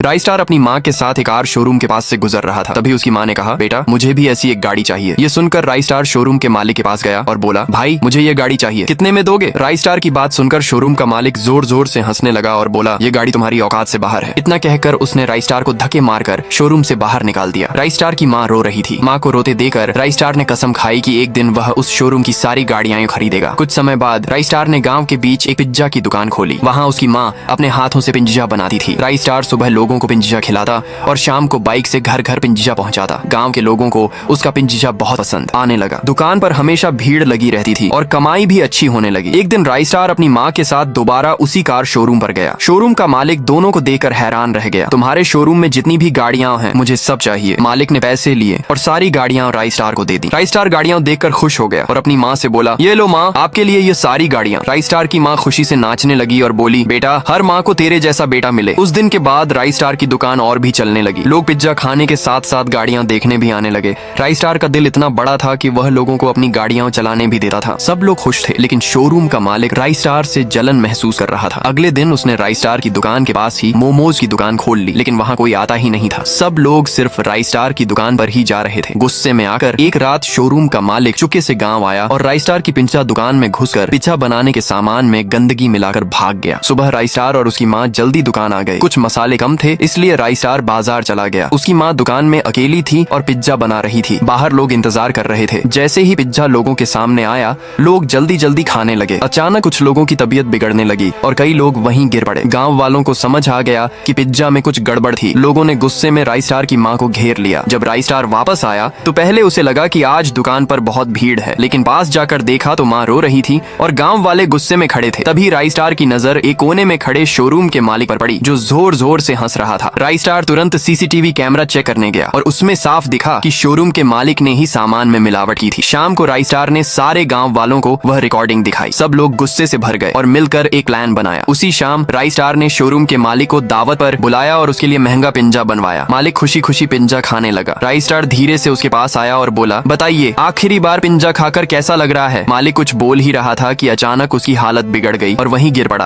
राई स्टार अपनी माँ के साथ एक कार शोरूम के पास से गुजर रहा था। तभी उसकी माँ ने कहा, बेटा मुझे भी ऐसी एक गाड़ी चाहिए। ये सुनकर राई स्टार शोरूम के मालिक के पास गया और बोला, भाई मुझे ये गाड़ी चाहिए, कितने में दोगे? राई स्टार की बात सुनकर शोरूम का मालिक जोर जोर से हंसने लगा और बोला, ये गाड़ी तुम्हारी औकात से बाहर है। इतना कहकर उसने राई स्टार को धक्के मारकर शोरूम से बाहर निकाल दिया। राई स्टार की माँ रो रही थी। माँ को रोते देखकर राई स्टार ने कसम खाई कि एक दिन वह उस शोरूम की सारी गाड़ियां खरीदेगा। कुछ समय बाद राई स्टार ने गाँव के बीच एक पिज्जा की दुकान खोली। वहाँ उसकी माँ अपने हाथों से पिज्जा बनाती थी। राई स्टार सुबह लोगों को पिज्जा खिलाता और शाम को बाइक से घर घर पिज्जा पहुंचाता। गांव के लोगों को उसका पिज्जा बहुत पसंद आने लगा। दुकान पर हमेशा भीड़ लगी रहती थी और कमाई भी अच्छी होने लगी। एक दिन राई स्टार अपनी माँ के साथ दोबारा उसी कार शोरूम पर गया। शोरूम का मालिक दोनों को देखकर हैरान रह गया। तुम्हारे शोरूम में जितनी भी गाड़ियां हैं मुझे सब चाहिए। मालिक ने पैसे लिए और सारी गाड़ियां राई स्टार को दे दी। राई स्टार गाड़ियां देखकर खुश हो गया और अपनी माँ से बोला, ये लो माँ, आपके लिए ये सारी गाड़ियां। राई स्टार की माँ खुशी से नाचने लगी और बोली, बेटा हर माँ को तेरे जैसा बेटा मिले। उस दिन के बाद राई स्टार की दुकान और भी चलने लगी। लोग पिज्जा खाने के साथ साथ गाड़ियां देखने भी आने लगे। राई स्टार का दिल इतना बड़ा था कि वह लोगों को अपनी गाड़ियां चलाने भी देता था। सब लोग खुश थे, लेकिन शोरूम का मालिक राई स्टार से जलन महसूस कर रहा था। अगले दिन उसने राई स्टार की दुकान के पास ही मोमोज की दुकान खोल ली, लेकिन वहाँ कोई आता ही नहीं था। सब लोग सिर्फ राई स्टार की दुकान पर ही जा रहे थे। गुस्से में आकर एक रात शोरूम का मालिक चुपके से गाँव आया और राई स्टार की पिज्जा दुकान में घुसकर पिज्जा बनाने के सामान में गंदगी मिलाकर भाग गया। सुबह राई स्टार और उसकी माँ जल्दी दुकान आ गए। कुछ मसाले कम थे, इसलिए राई स्टार बाजार चला गया। उसकी माँ दुकान में अकेली थी और पिज्जा बना रही थी। बाहर लोग इंतजार कर रहे थे। जैसे ही पिज्जा लोगों के सामने आया, लोग जल्दी जल्दी खाने लगे। अचानक कुछ लोगों की तबीयत बिगड़ने लगी और कई लोग वहीं गिर पड़े। गांव वालों को समझ आ गया कि पिज्जा में कुछ गड़बड़ थी। लोगों ने गुस्से में राई स्टार की माँ को घेर लिया। जब राई स्टार वापस आया तो पहले उसे लगा कि आज दुकान पर बहुत भीड़ है, लेकिन पास जाकर देखा तो माँ रो रही थी और गाँव वाले गुस्से में खड़े थे। तभी राई स्टार की नजर एक कोने में खड़े शोरूम के मालिक पर पड़ी, जो जोर जोर से हंस रहा था। राई स्टार तुरंत सीसीटीवी कैमरा चेक करने गया और उसमें साफ दिखा कि शोरूम के मालिक ने ही सामान में मिलावट की थी। शाम को राई स्टार ने सारे गांव वालों को वह रिकॉर्डिंग दिखाई। सब लोग गुस्से से भर गए और मिलकर एक प्लान बनाया। उसी शाम राई स्टार ने शोरूम के मालिक को दावत पर बुलाया और उसके लिए महंगा पिज्जा बनवाया। मालिक खुशी खुशी पिज्जा खाने लगा। राई स्टार धीरे से उसके पास आया और बोला, बताइए आखिरी बार पिज्जा खाकर कैसा लग रहा है? मालिक कुछ बोल ही रहा था कि अचानक उसकी हालत बिगड़ गई और वहीं गिर पड़ा।